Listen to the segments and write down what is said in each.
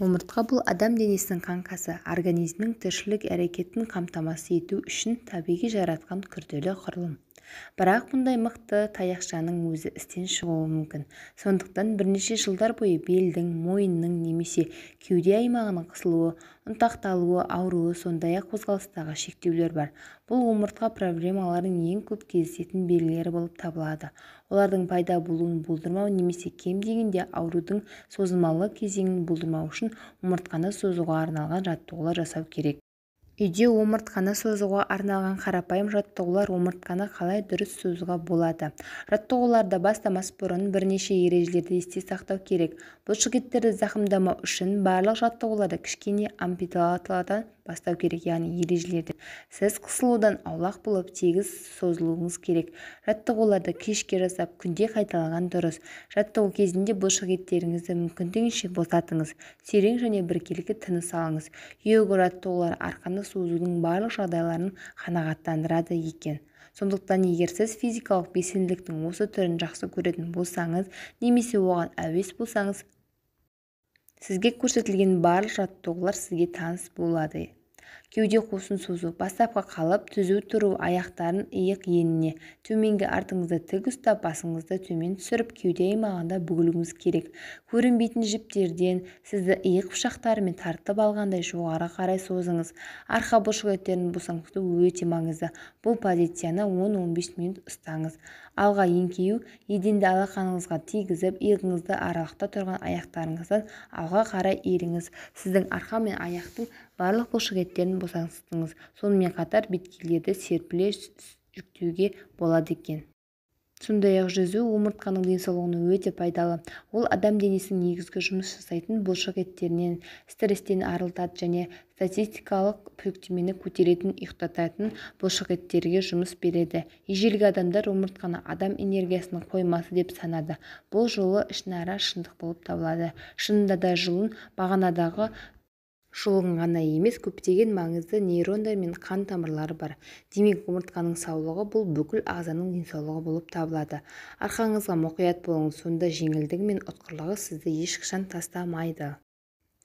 Омыртқа бұл адам денесінің қаңқасы, организмнің тіршілік әрекетін қамтамасыз ету үшін табиғи жаратқан күрделі құрылым. Бірақ бұндай мықты таяқшаның өзі істен шығуы мүмкін. Сондықтан бірнеше жылдар бойы белдің, мойынның немесе кеуде аймағының қысылуы, ұнтақталуы, ауруы, сондай-ақ қозғалыстағы шектеулер бар. Бұл омыртқа проблемаларының ең көп кездесетін белгілері болып табылады. Олардың пайда болуын болдырмау немесе кем дегенде аурудың созылмалы кезеңін болдырмау үшін омыртқаны созуға арналған жаттығулар жасау керек. Үйде омыртқаны созуға арналған қарапайым жаттығулар омыртқаны қалай дұрыс созуға болады. Жаттығуларды бастамас бұрын бірнеше ережелерді есте сақтау керек. Бұлшықеттерді зақымдамау үшін барлық жаттығуларды кішкене амплитудадан бастау керек, яғни ережелерді. Сіз қысылудан аулақ болып тегіс созылуыңыз керек. Жаттығуларды кешке жасап, күнде қайталаған дұрыс. Жаттығу кезінде бұлшықеттеріңізді мүмкіндігінше босатыңыз. Терең және біркелкі тыныс алыңыз. Йога жаттығулары арқаны созудың барлық жағдайларын қанағаттандырады екен. Сондықтан егер сіз физикалық белсенділіктің осы түрін жақсы көретін болсаңыз, немесе оған әуес болсаңыз, сізге көрсетілген барлық жаттығулар сізге таныс болады. Кеуде қуысын созу, бастапқы қалып, түзу тұру, аяқтарын иық еніне, төменгі артыңызды тік ұстап, басыңызды төмен түсіріп, кеуде аймағында бүгілуіңіз керек. Көрінбейтін жіптерден сізді иық пышақтарымен тартып алғандай жоғары қарай созыңыз. Арқа бұлшықеттерін босаңсыту өте маңызды. Бұл позицияны 10-15 минут ұстаңыз. Алға еңкею, еденді алақаныңызға тигізіп, иығыңызды аралықта тұрған аяқтарыңыздан алға қарай иіріңіз. Сіздің арқа мен аяқтың барлық бұлшықеттерін босаңсытыңыз. Сонымен қатар беткейлерді серпіле жүктеуге болады екен. Сондай-ақ жүзу омыртқаның денсаулығына өте пайдалы. Ол адам денесінің негізгі жұмыс жасайтын бұлшықеттерінен, стресстен арылтады және статистикалық жүктемені көтеретін ұйықтататын бұлшықеттерге жұмыс береді. Ежелгі адамдар омыртқаны адам энергиясының қоймасы деп санады. Бұл жолы ішінара шындық болып табылады. Шынында да жұлын бағанадағы жұлын ғана емес, көптеген маңызды нейрондар мен қан тамырлары бар. Демек, омыртқаның саулығы бұл бүкіл ағзаның денсаулығы болып табылады. Арқаңызға мұқият болыңыз, сонда жеңілдігі мен ұтқырлығы сізді ешқашан тастамайды.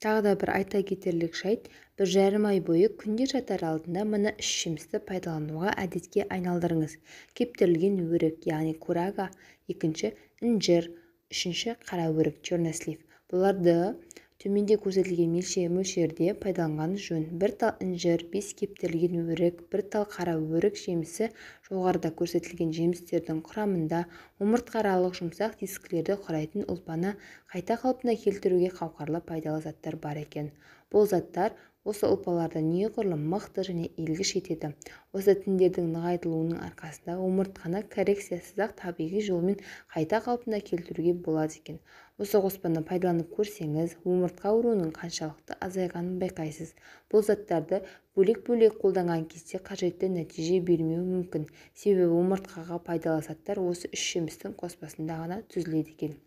Тағы да бір айта кетерлік жайт, 1,5 ай бойы күнде жатар алдында мына 3 жемісті пайдалануға әдетке айналдырыңыз. Кептірілген өрік, яғни курага, 2-ші інжір, 3-ші қара өрік, чернослив. Бұларды төменде көрсетілген мөлшерде пайдаланғаныңыз жөн. 1 тал інжір, 5 кептірілген өрік, 1 тал қара өрік жемісі жоғарыда көрсетілген жемістердің құрамында омыртқааралық жұмсақ дискілерді құрайтын ұлпаны қайта қалпына келтіруге қауқарлы пайдалы заттар бар екен. Бұл заттар осы ұлпаларды неғұрлым мықты және иілгіш етеді. Осы тіндердің нығайтылуының арқасында омыртқаны коррекциясыз-ақ табиғи жолмен қайта қалпына келтіруге болады екен. Осы қоспаны пайдаланып көрсеңіз, омыртқа ауруының қаншалықты азайғанын байқайсыз. Бұл заттарды бөлек-бөлек қолданған кезде қажетті нәтиже бермеуі мүмкін. Себебі омыртқаға пайдалы заттар осы 3 жемістің қоспасында ғана түзіледі екен.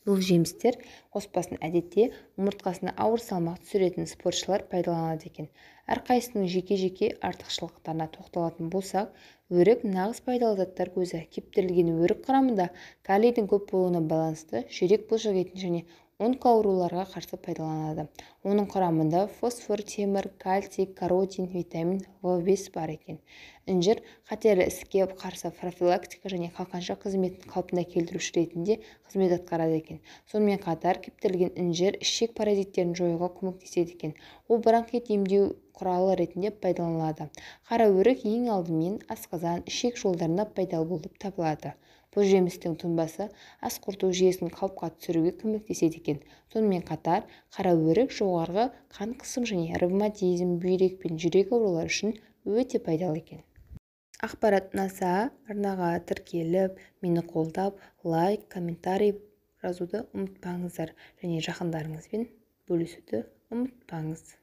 Бұл жемістер қоспасын әдетте омыртқасына ауыр салмақ түсіретін спортшылар пайдаланады екен. Әрқайсының жеке-жеке артықшылықтарына тоқталатын болсақ, өрік нағыз пайдалы заттар көзі. Кептірілген өрік құрамында калийдің көп болуына байланысты жүрек бұлшықетін және онкоауруларға қарсы пайдаланады. Оның құрамында фосфор, темір, кальций, каротин, витамин В5 бар екен. Інжір қатерлі ісікке қарсы профилактика және қалқанша қызметін қалпына келтіруші ретінде қызмет атқарады екен. Сонымен қатар кептірілген інжір ішек паразиттерін жоюға көмектеседі екен. Ол бронхит емдеу құралы ретінде пайдаланылады. Қара өрік ең алдымен асқазан, ішек жолдарында пайдалы болып табылады. Бұл жемістің тұнбасы ас қорыту жүйесін қалыпқа түсіруге көмектеседі екен. Сонымен қатар, қара өрік жоғарғы қан қысым және ревматизм, бүйрек пен жүрек аурулары үшін өте пайдалы екен. Ақпарат ұнаса, арнаға тіркеліп, мені қолдап, лайк, комментарий жазуды ұмытпаңыздар және жақындарыңызбен бөлісуді ұмытпаңыз.